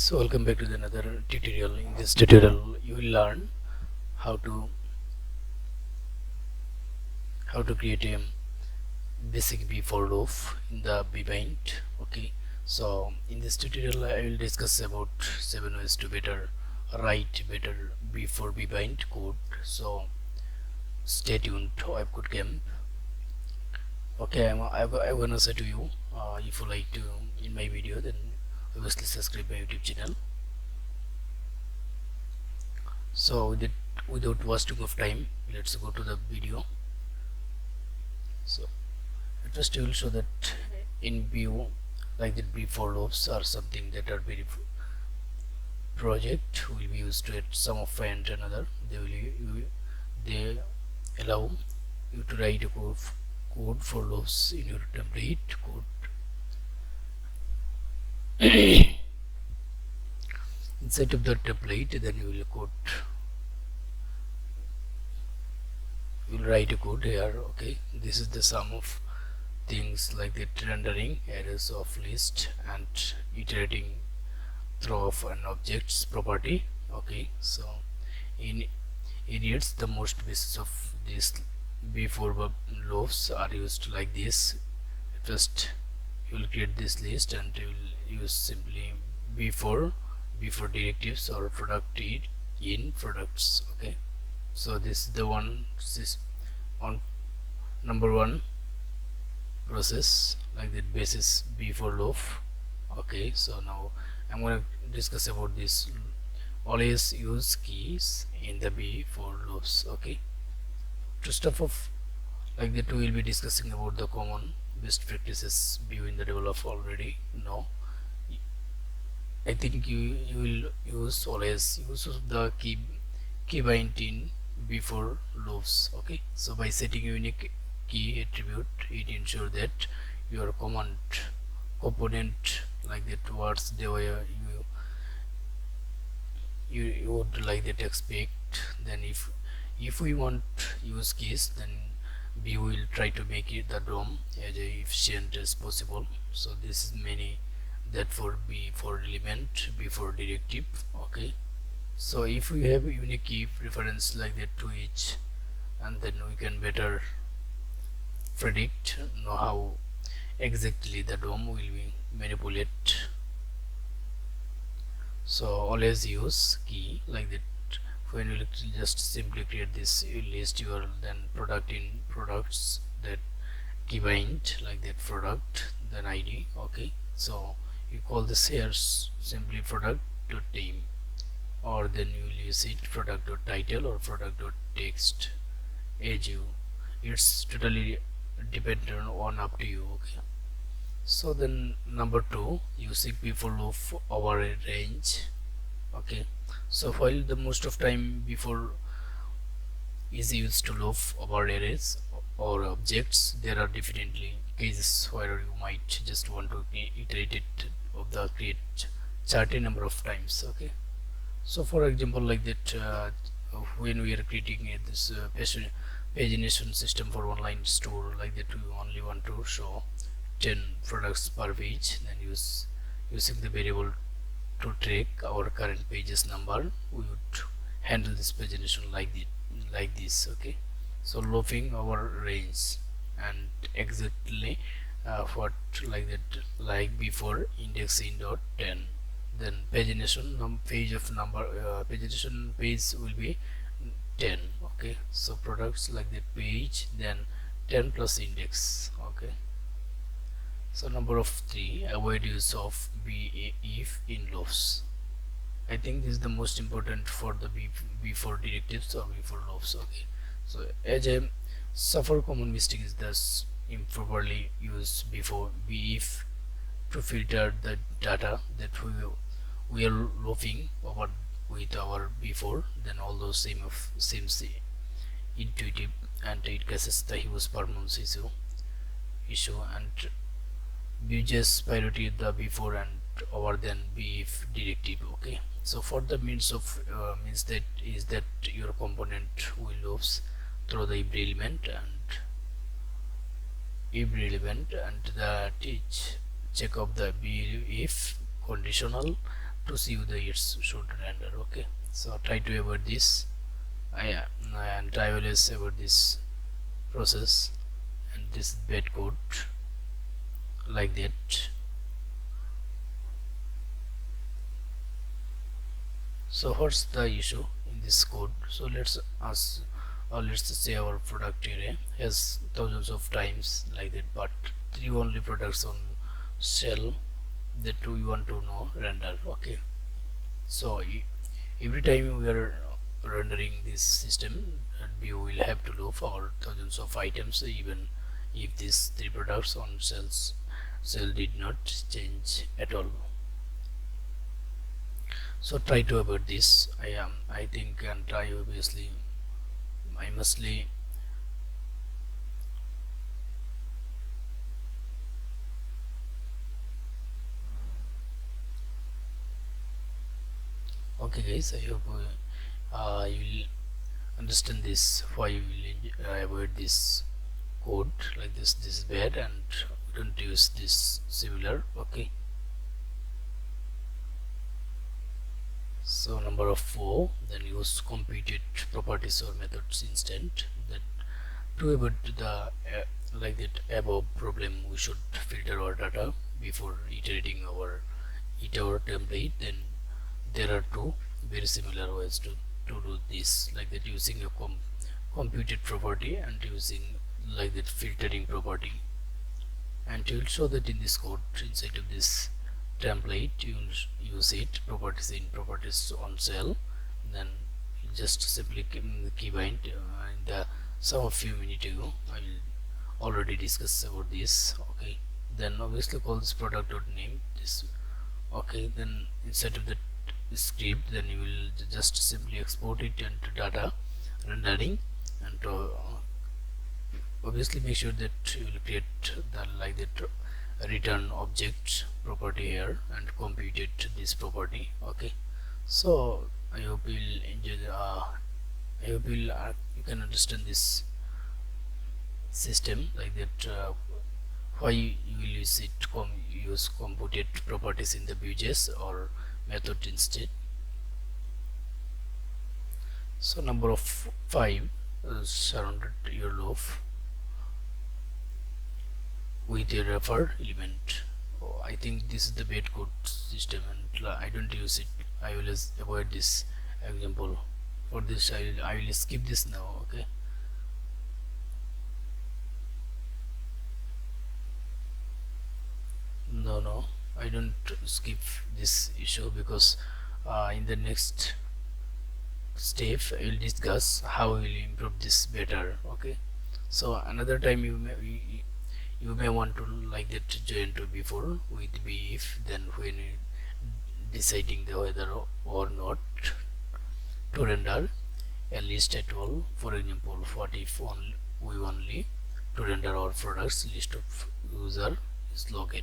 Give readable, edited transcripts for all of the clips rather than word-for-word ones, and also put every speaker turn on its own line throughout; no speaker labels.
guys, welcome back to another tutorial. In this tutorial you will learn how to create a basic before loop in the Keybind. Okay, so in this tutorial I will discuss about 7 ways to write better before Keybind code. So stay tuned to Code Camp. Okay, I'm gonna say to you, if you like to in my video, then obviously subscribe my YouTube channel. So without wasting of time, let's go to the video. So at first you will show that in view like that before loops are something that are very project will be used to at some of and another. They allow you to write a code for loops in your template code. Inside of the template, then you will write a code here. Okay, this is the sum of things like that: rendering arrays of list and iterating through of an object's property. Okay, so in idiots, the most basis of this before loops are used like this. First you will create this list and you will use simply before directives or product in products. Okay, so this is the one on number one process like that basis before loop. Okay, so now I'm going to discuss about this. Always use keys in the before loops. Okay, to start off like that, we will be discussing about the common best practices view in the develop already. No, I think you will use always use of the keybind in before loops. Okay, so by setting unique key attribute, it ensure that your command component like that words the way you would like that expect. Then if we want use keys, then we will try to make it the DOM as efficient as possible. So this is many that for before element before directive. Okay, so if we have unique key preference like that to each, and then we can better predict know how exactly the DOM will be manipulate. So always use key like that. When you just simply create this list, you are then product in products, that keybind like that product, then ID. Okay, so you call this here simply product.name, or then you will use it product.title or product.text as you. It's totally dependent on up to you. Okay, so then number two, using before loop over a range. Okay, so while the most of time before is used to loop over arrays or objects, there are definitely cases where you might just want to iterate it of the create certain number of times. Okay, so for example like that, when we are creating this pagination system for online store like that, we only want to show 10 products per page, then using the variable to track our current pages number, we would handle this pagination like this. Okay, so looping our range and exactly what like that, like before index in dot 10, then pagination pagination page will be 10. Okay, so products like that page, then 10 plus index. Okay, so number of 3, avoid use of if in loops. I think this is the most important for the before directives or before loops. Okay, so as a suffer common mistake is thus improperly use before if to filter the data that we are looping over with our before, then all those seems intuitive and it causes the huge performance issue and vuejs priority the before and over then if directive. Okay, so for the means that is that your component will loops through the every element and that each check of the if conditional, to see the it's should render. Okay, so try to avoid this. And I always avoid this process, and this bad code like that. So what's the issue in this code? So let's ask, or let's say our product array has thousands of times like that, but 3 only products on shell that we want to know render. Okay, so every time we are rendering this system, we will have to look for thousands of items, even if these 3 products on cell did not change at all. So try to avoid this. I think, and try obviously I mostly okay guys, I hope you will understand this, why you will avoid this code like this. This is bad, and don't use this similar. Okay, so number of 4, then use computed properties or methods instant. That to avoid the like that above problem, we should filter our data before iterating our template. Then there are 2 very similar ways to do this, like that, using a computed property and using like that filtering property. And you will show that in this code inside of this template. You will use it, properties in properties on cell, then you just simply keybind. In the some of few minutes ago I will already discuss about this. Okay, then obviously call this product.name this. Okay, then inside of the script, then you will just simply export it into data rendering, and obviously make sure that you will create the like that return object property here and compute it this property. Okay, so I hope you will enjoy the I hope you can understand this system like that, why you will use it, use computed properties in the vuejs or method instead. So number of 5 surrounded your loop with a refer element. I think this is the bad code system, and I don't use it. I will avoid this example. For this I will skip this now. Okay, no, I don't skip this issue, because in the next step I will discuss how we will improve this better. Okay, so another time you may want to like that join to before with if, then when deciding the whether or not to render a list at all. For example, what if we only to render our products list of user is logged.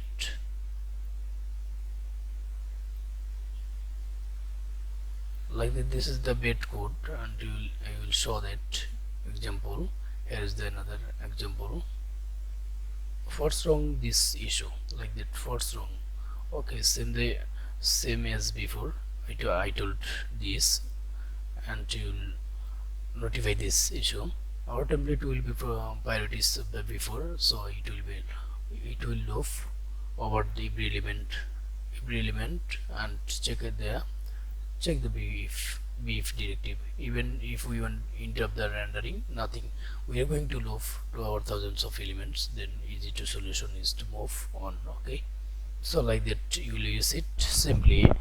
Like that, this is the bad code, and I will show that example. Here is the another example. What's wrong this issue like that? What's wrong? Okay, same as before. I told this, and you will notify this issue. Our template will be priorities of the before, so it will loop over the every element and check the beef directive. Even if we want interrupt the rendering, nothing, we are going to loop to our thousands of elements. Then easy to solution is to move on. Okay, so like that you will use it simply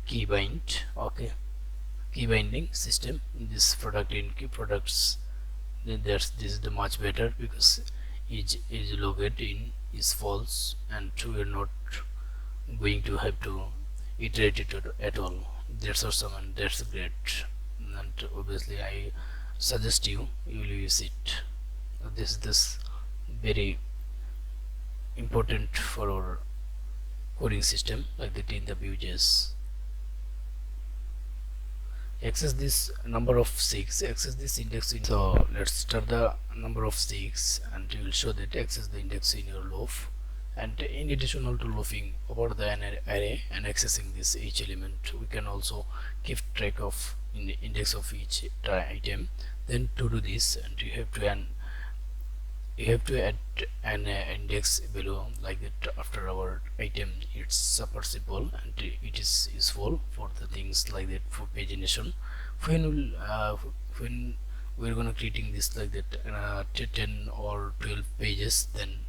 keybind. Okay, keybinding system in this product in key products. Then this is the much better, because is logged in is false, and we are not going to have to iterate it at all. That's awesome, and that's great, and obviously I suggest you will use it. This very important for our coding system like that in the vuejs. Access this number of 6, access this index in. So let's start the number of 6, and you will show that access the index in your loop, And in addition to looping over the array and accessing this each element, we can also keep track of in the index of each item. Then to do this, and you have to add an index below like that after our item. It's super simple and it is useful for the things like that for pagination. When we're gonna creating this like that 10 or 12 pages, then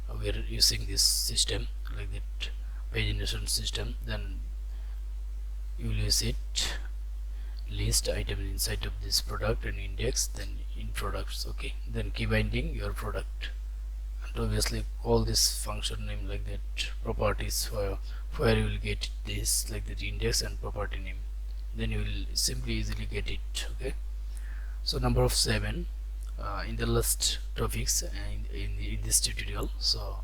we're using this system like that pagination system. Then you will use it list item inside of this product and index, then in products. Okay, then key binding your product, and obviously call this function name like that properties, where you will get this like that index and property name, then you will simply easily get it. Okay, so number of 7 in the last topics in this tutorial, so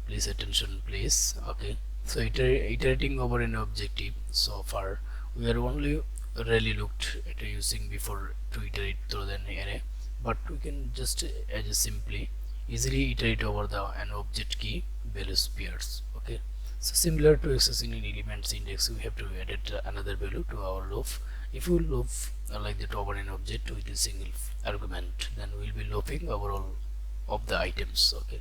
please attention please. Okay, so iterating over an objective. So far we are only really looked at using before to iterate through an array, but we can just as a simply easily iterate over the an object key values pairs. Okay, so similar to accessing an elements index, we have to add another value to our loop. If we loop like that over an object with a single argument, then we'll be looping over all of the items. Okay,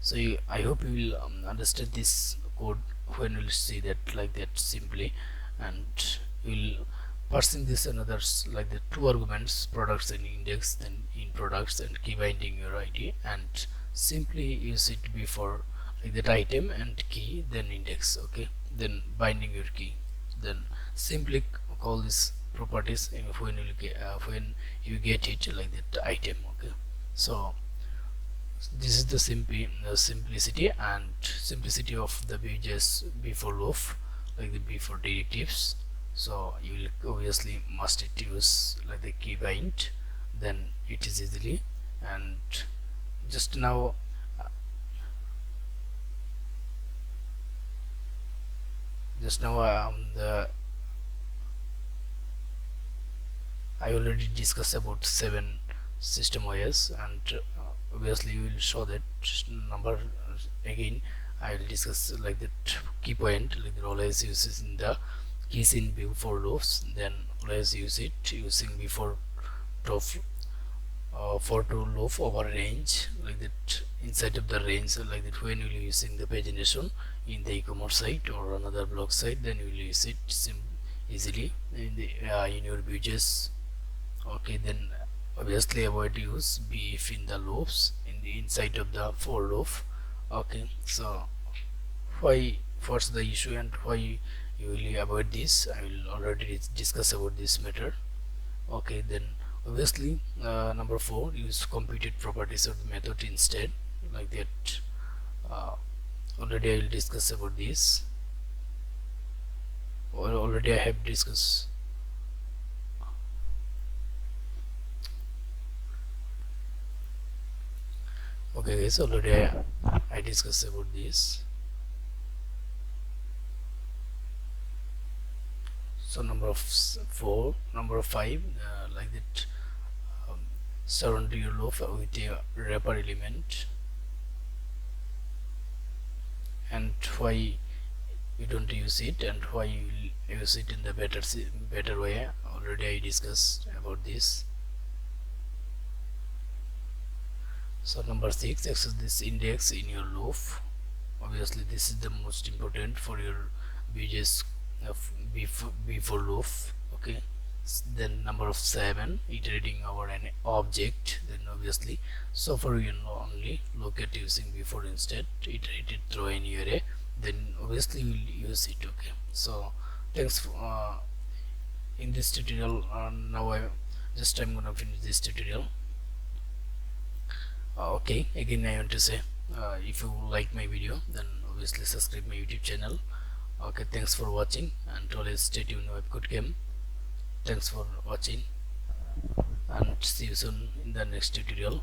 so I hope you will understand this code when we'll see that like that simply, and we'll parsing this another like the 2 arguments products and index, then in products and key binding your id, and simply use it before like that item and key, then index. Okay, then binding your key, then simply call this properties when you get it like that item. Okay, so this is the simplicity of the vuejs before loop like the before directives. So you will obviously must it use like the keybind, then it is easily. And just now I already discussed about 7 system OS, and obviously you will show that number again. I will discuss like that key point like the always uses in the keys in before loops, then always use it using before top for to loop over range like that inside of the range like that. When you will using the pagination in the e-commerce site or another blog site, then you will use it easily in the in your vuejs. Okay, then obviously avoid use if in the loops in the inside of the for loop. Okay, so what's the issue and why you will avoid this, I will already discuss about this matter. Okay, then obviously number 4, use computed properties of the method instead like that. Already I will discuss about this, or already I have discussed. Okay guys, already I discussed about this. So number of 4, number of 5 like that surround your loop with a wrapper element. And why you don't use it and why you use it in the better way, already I discussed about this. So number 6, access this index in your loop. Obviously this is the most important for your vuejs before loop. Okay, then number of 7, iterating over an object, then obviously so far you only look at using before instead iterate it through any array, then obviously you will use it. Okay, so thanks for in this tutorial. Now I'm gonna finish this tutorial. Okay, again I want to say if you like my video, then obviously subscribe my YouTube channel. Okay, thanks for watching and always stay tuned with good game. Thanks for watching and see you soon in the next tutorial.